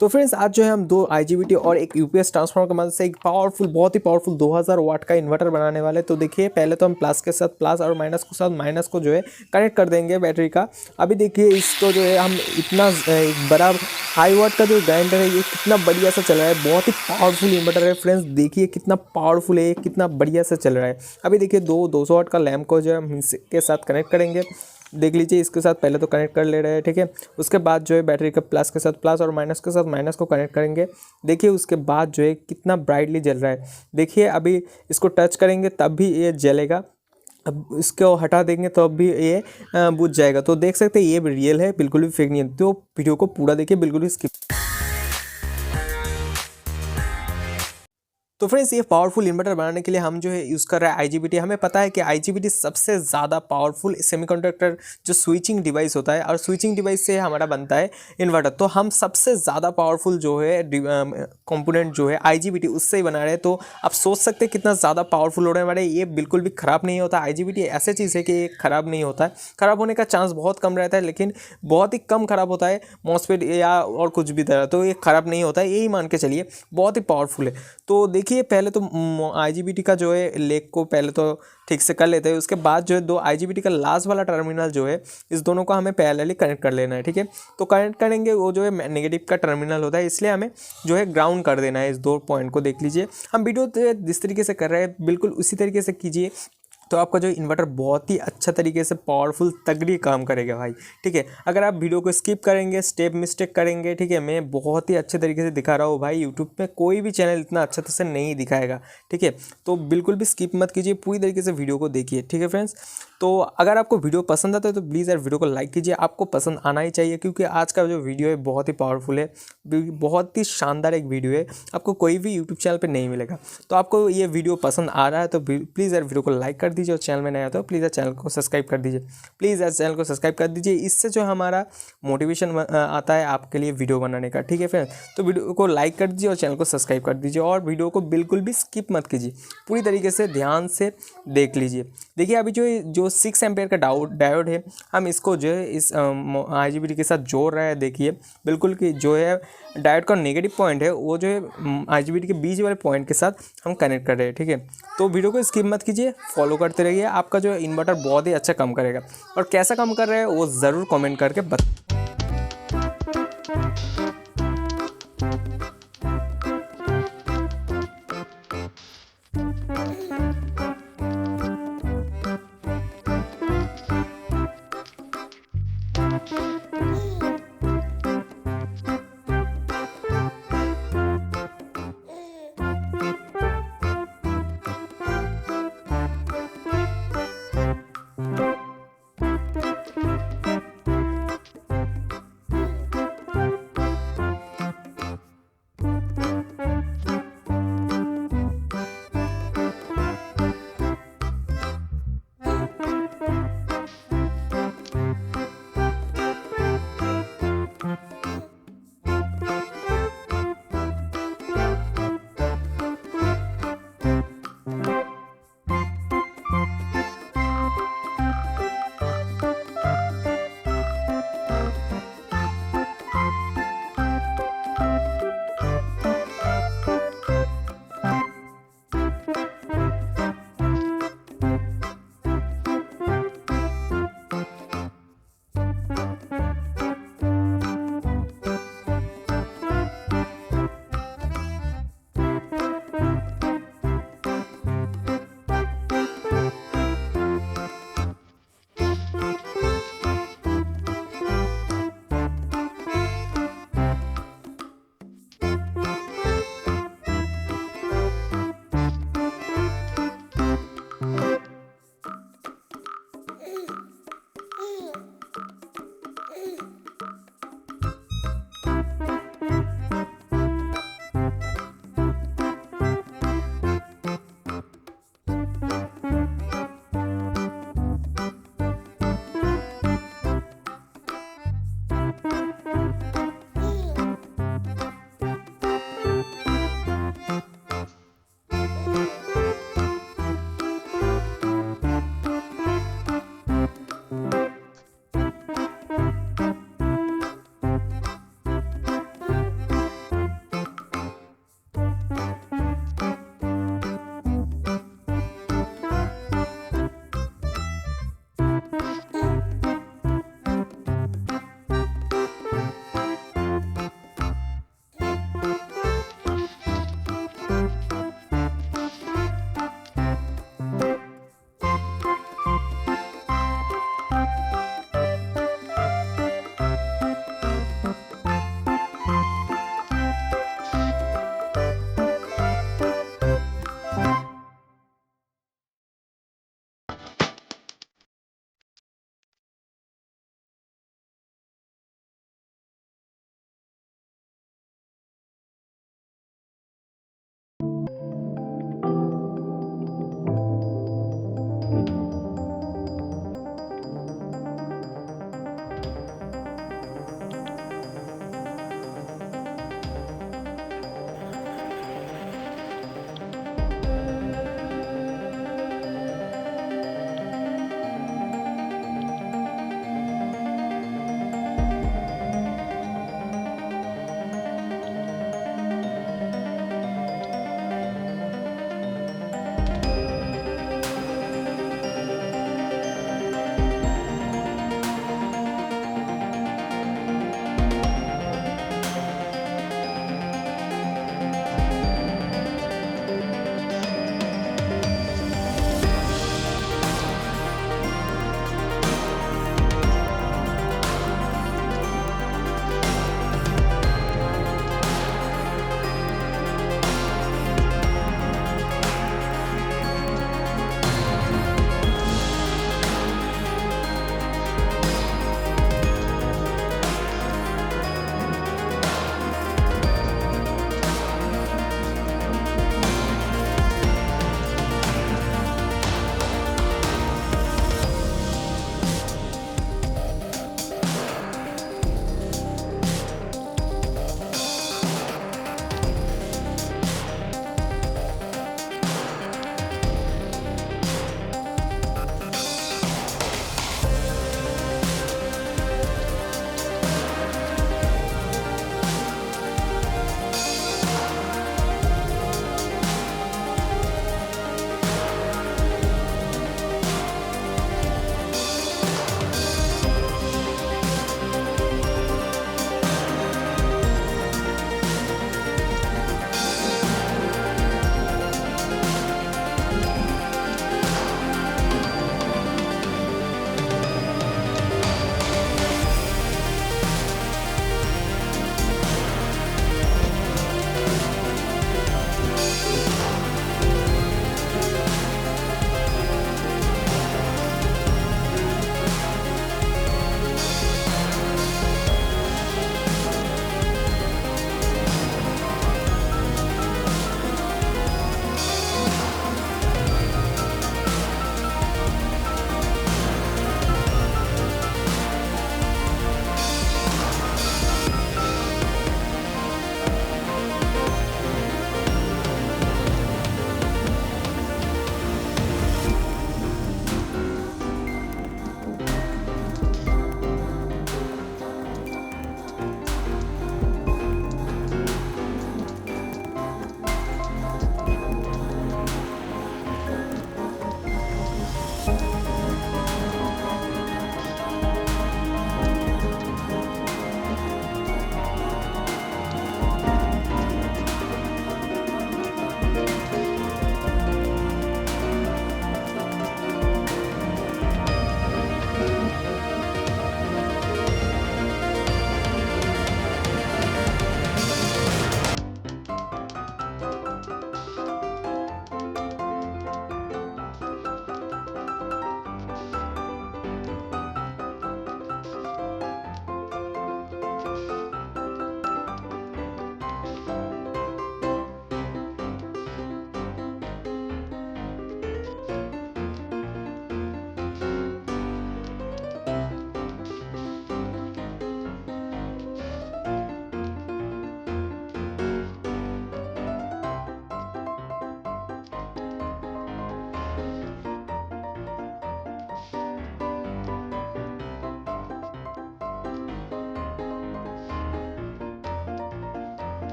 तो फ्रेंड्स आज जो है हम दो IGBT और एक UPS ट्रांसफार्मर की मदद से एक पावरफुल, बहुत ही पावरफुल 2000 वाट का इन्वर्टर बनाने वाले। तो देखिए पहले तो हम प्लस के साथ प्लस और माइनस के साथ माइनस को जो है कनेक्ट कर देंगे बैटरी का। अभी देखिए इसको जो है हम इतना एक बड़ा हाई वाट का जो ग्राइंडर है ये कितना बढ़िया सा चल रहा है, बहुत ही पावरफुल इन्वर्टर है फ्रेंड्स। देखिए कितना पावरफुल है, कितना बढ़िया से चल रहा है। अभी देखिए 200 वाट का लैम्प को जो है हम इसके साथ कनेक्ट करेंगे। देख लीजिए इसके साथ पहले तो कनेक्ट कर ले रहे हैं, ठीक है। उसके बाद जो है बैटरी के प्लस के साथ प्लस और माइनस के साथ माइनस को कनेक्ट करेंगे। देखिए उसके बाद जो है कितना ब्राइटली जल रहा है। देखिए अभी इसको टच करेंगे तब भी ये जलेगा, अब इसको हटा देंगे तो अब भी ये बुझ जाएगा। तो देख सकते हैं ये रियल है, बिल्कुल भी फेक नहीं है। तो वीडियो को पूरा देखिए, बिल्कुल भी स्किप। तो फ्रेंड्स ये पावरफुल इन्वर्टर बनाने के लिए हम जो है यूज़ कर रहे हैं IGBT। हमें पता है कि IGBT सबसे ज़्यादा पावरफुल सेमीकंडक्टर जो स्विचिंग डिवाइस होता है, और स्विचिंग डिवाइस से हमारा बनता है इन्वर्टर। तो हम सबसे ज़्यादा पावरफुल जो है कंपोनेंट जो है IGBT उससे ही बना रहे हैं। तो आप सोच सकते हैं कितना ज़्यादा पावरफुल हो रहा है हमारे। ये बिल्कुल भी ख़राब नहीं होता। IGBT ऐसे चीज़ है कि ये ख़राब नहीं होता है, ख़राब होने का चांस बहुत कम रहता है, लेकिन बहुत ही कम ख़राब होता है मॉसफेट या और कुछ भी तरह। तो ये ख़राब नहीं होता है, यही मान के चलिए, बहुत ही पावरफुल है। तो देखिए पहले तो IGBT का जो है लेग को पहले तो ठीक से कर लेते हैं। उसके बाद जो है दो IGBT का लास्ट वाला टर्मिनल जो है इस दोनों को हमें पैरेलली कनेक्ट कर लेना है, ठीक है। तो कनेक्ट करेंगे, वो जो है नेगेटिव का टर्मिनल होता है, इसलिए हमें जो है ग्राउंड कर देना है इस दो पॉइंट को। देख लीजिए हम वीडियो जिस तरीके से कर रहे हैं बिल्कुल उसी तरीके से कीजिए, तो आपका जो इन्वर्टर बहुत ही अच्छा तरीके से पावरफुल तगड़ी काम करेगा भाई, ठीक है। अगर आप वीडियो को स्किप करेंगे, स्टेप मिस्टेक करेंगे, ठीक है, मैं बहुत ही अच्छे तरीके से दिखा रहा हूँ भाई। यूट्यूब पे कोई भी चैनल इतना अच्छा से नहीं दिखाएगा, ठीक है। तो बिल्कुल भी स्किप मत कीजिए, पूरी तरीके से वीडियो को देखिए, ठीक है फ्रेंड्स। तो अगर आपको वीडियो पसंद आता है तो प्लीज़ यार वीडियो को लाइक कीजिए। आपको पसंद आना ही चाहिए, क्योंकि आज का जो वीडियो है बहुत ही पावरफुल है, बहुत ही शानदार एक वीडियो है, आपको कोई भी यूट्यूब चैनल पर नहीं मिलेगा। तो आपको ये वीडियो पसंद आ रहा है तो प्लीज़ यार वीडियो को लाइक कर दीजिए, और चैनल में नया तो प्लीज़ यार चैनल को सब्सक्राइब कर दीजिए। प्लीज़ यार चैनल को सब्सक्राइब कर दीजिए, इससे जो हमारा मोटिवेशन आता है आपके लिए वीडियो बनाने का, ठीक है फ्रेंड्स। तो वीडियो को लाइक कर दीजिए और चैनल को सब्सक्राइब कर दीजिए, और वीडियो को बिल्कुल भी स्किप मत कीजिए, पूरी तरीके से ध्यान से देख लीजिए। देखिए अभी जो 6 एम्पेयर का डायोड है, हम इसको जो है इस IGBT के साथ जोड़ रहे हैं। देखिए बिल्कुल कि जो है डायोड का नेगेटिव पॉइंट है वो जो है IGBT के बीच वाले पॉइंट के साथ हम कनेक्ट कर रहे हैं, ठीक है। तो वीडियो को स्किप मत कीजिए, फॉलो करते रहिए, आपका जो इन्वर्टर बहुत ही अच्छा काम करेगा। और कैसा काम कर रहा है वो ज़रूर कमेंट करके बता।